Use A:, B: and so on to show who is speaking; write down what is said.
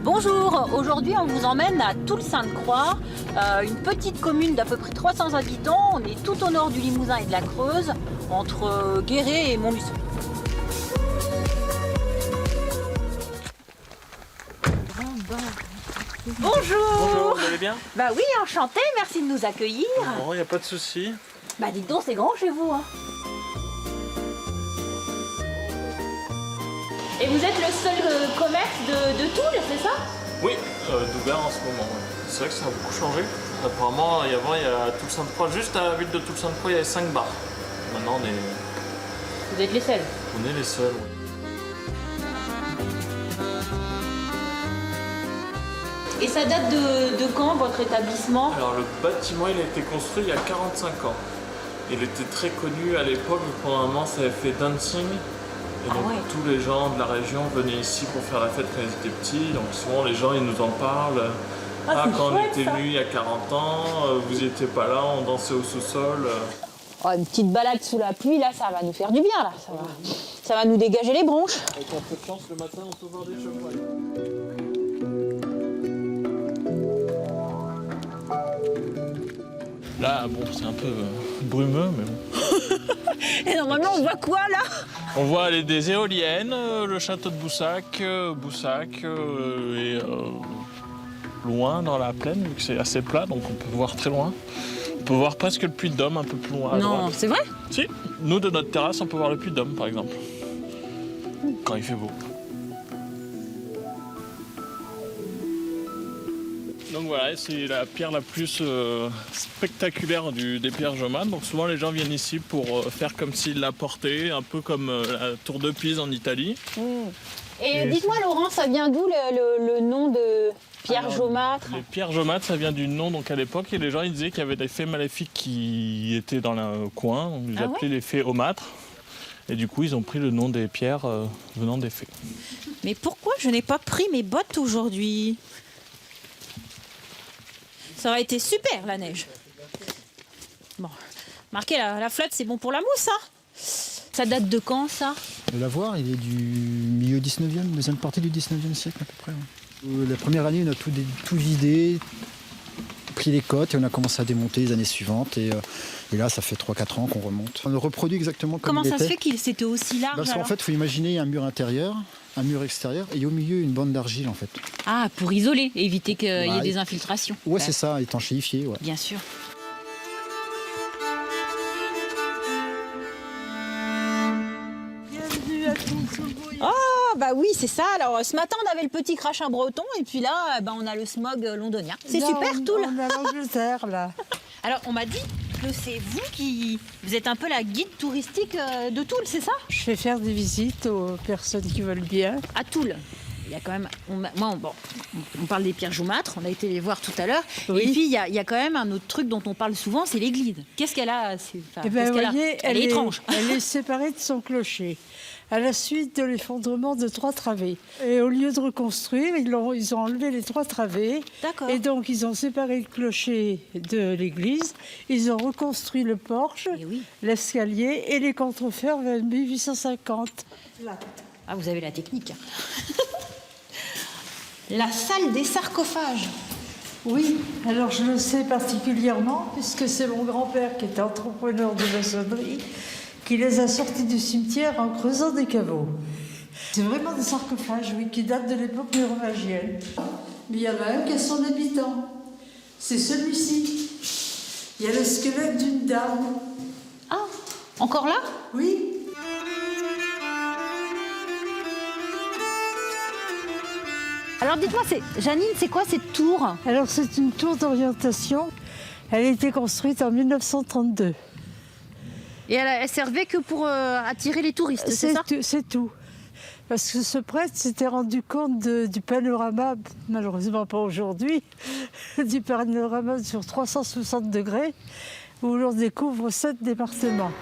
A: Bonjour, aujourd'hui on vous emmène à Toul-Sainte-Croix, une petite commune d'à peu près 300 habitants. On est tout au nord du Limousin et de la Creuse, entre Guéret et Montluçon. Bonjour.
B: Vous allez bien?
A: Bah oui, enchanté, merci de nous accueillir.
B: Non, il n'y a pas de souci.
A: Bah dites donc, c'est grand chez vous, hein. Et vous êtes le seul commerce de Toul, c'est ça?
B: Oui, d'ouvert en ce moment. Ouais. C'est vrai que ça a beaucoup changé. Apparemment, avant, il y a Toul-Sainte-Croix, juste à la ville de Toul-Sainte-Croix, il y avait 5 bars. Maintenant,
A: Vous êtes les seuls.
B: on est les seuls. Ouais.
A: Et ça date de quand, votre établissement?
B: Alors, le bâtiment, il a été construit il y a 45 ans. Il était très connu à l'époque, pendant un moment, ça avait fait dancing. Et donc, tous les gens de la région venaient ici pour faire la fête quand ils étaient petits. Donc, souvent, les gens, ils nous en parlent. Quand on était venus il y a 40 ans, vous n'étiez pas là, on dansait au sous-sol.
A: Oh, une petite balade sous la pluie, là, ça va nous faire du bien, là. Ça va nous dégager les bronches.
B: Avec un peu de chance, le matin, on peut voir des chevreuils. Là, bon, c'est un peu brumeux, mais bon.
A: Et normalement, on voit quoi, là?
B: On voit des éoliennes, le château de Boussac, et loin dans la plaine, vu que c'est assez plat, donc on peut voir très loin. On peut voir presque le Puy-de-Dôme un peu plus loin à droite.
A: Non, c'est vrai?
B: Si, nous de notre terrasse, on peut voir le Puy-de-Dôme par exemple, quand il fait beau. Donc voilà, c'est la pierre la plus spectaculaire des pierres Jomard. Donc souvent les gens viennent ici pour faire comme s'ils la portaient, un peu comme la tour de Pise en Italie.
A: Et dites-moi, Laurent, ça vient d'où le nom de pierre jaumâtre?
B: Les pierres jaumâtres, ça vient du nom. Donc à l'époque, les gens ils disaient qu'il y avait des fées maléfiques qui étaient dans le coin. On les appelait les fées aumâtres. Et du coup, ils ont pris le nom des pierres venant des fées.
C: Mais pourquoi je n'ai pas pris mes bottes aujourd'hui? Ça aurait été super, la neige. Bon, marquez la flotte, c'est bon pour la mousse, hein. Ça date de quand, ça?
D: Le lavoir, il est du milieu 19e, deuxième partie du 19e siècle à peu près. Ouais. La première année, on a tout vidé, pris les côtes et on a commencé à démonter les années suivantes. Et là, ça fait 3-4 ans qu'on remonte. On le reproduit exactement comme il était.
C: Comment ça se fait qu'il c'était aussi large?
D: Parce qu'en fait, il faut imaginer un mur intérieur, un mur extérieur et au milieu une bande d'argile en fait.
C: Ah, pour isoler, éviter qu'il y ait des infiltrations.
D: Ouais, c'est ça, étanchéifié. Ouais.
C: Bien sûr. Oh, bah oui, c'est ça. Alors, ce matin, on avait le petit crachin breton, et puis là, on a le smog londonien. C'est super, Toul.
E: On est à l'Angleterre, là.
C: Alors, on m'a dit que c'est vous qui... Vous êtes un peu la guide touristique de Toul, c'est ça?
E: Je fais faire des visites aux personnes qui veulent bien.
C: À Toul. Il y a quand même, on parle des pierres jaumâtres, on a été les voir tout à l'heure.
E: Oui.
C: Et puis il y a quand même un autre truc dont on parle souvent, c'est l'église. Qu'est-ce qu'elle a?
E: Eh ben, vous voyez,
C: elle est étrange.
E: Elle est séparée de son clocher, à la suite de l'effondrement de 3 travées. Et au lieu de reconstruire, ils ont enlevé les 3 travées.
C: D'accord.
E: Et donc ils ont séparé le clocher de l'église, ils ont reconstruit le porche, l'escalier et les contreforts vers 1850. Là.
C: Ah, vous avez la technique.
A: La salle des sarcophages.
E: Oui, alors je le sais particulièrement, puisque c'est mon grand-père qui était entrepreneur de maçonnerie, qui les a sortis du cimetière en creusant des caveaux. C'est vraiment des sarcophages, oui, qui datent de l'époque mérovingienne. Mais il y en a un qui a son habitant. C'est celui-ci. Il y a le squelette d'une dame.
A: Ah, encore là?
E: Oui.
A: Alors dites-moi, Janine, c'est quoi cette tour?
E: Alors c'est une tour d'orientation. Elle a été construite en 1932.
A: Et elle servait que pour attirer les touristes, c'est ça?
E: C'est tout. Parce que ce prêtre s'était rendu compte du panorama, malheureusement pas aujourd'hui, du panorama sur 360 degrés, où l'on découvre 7 départements.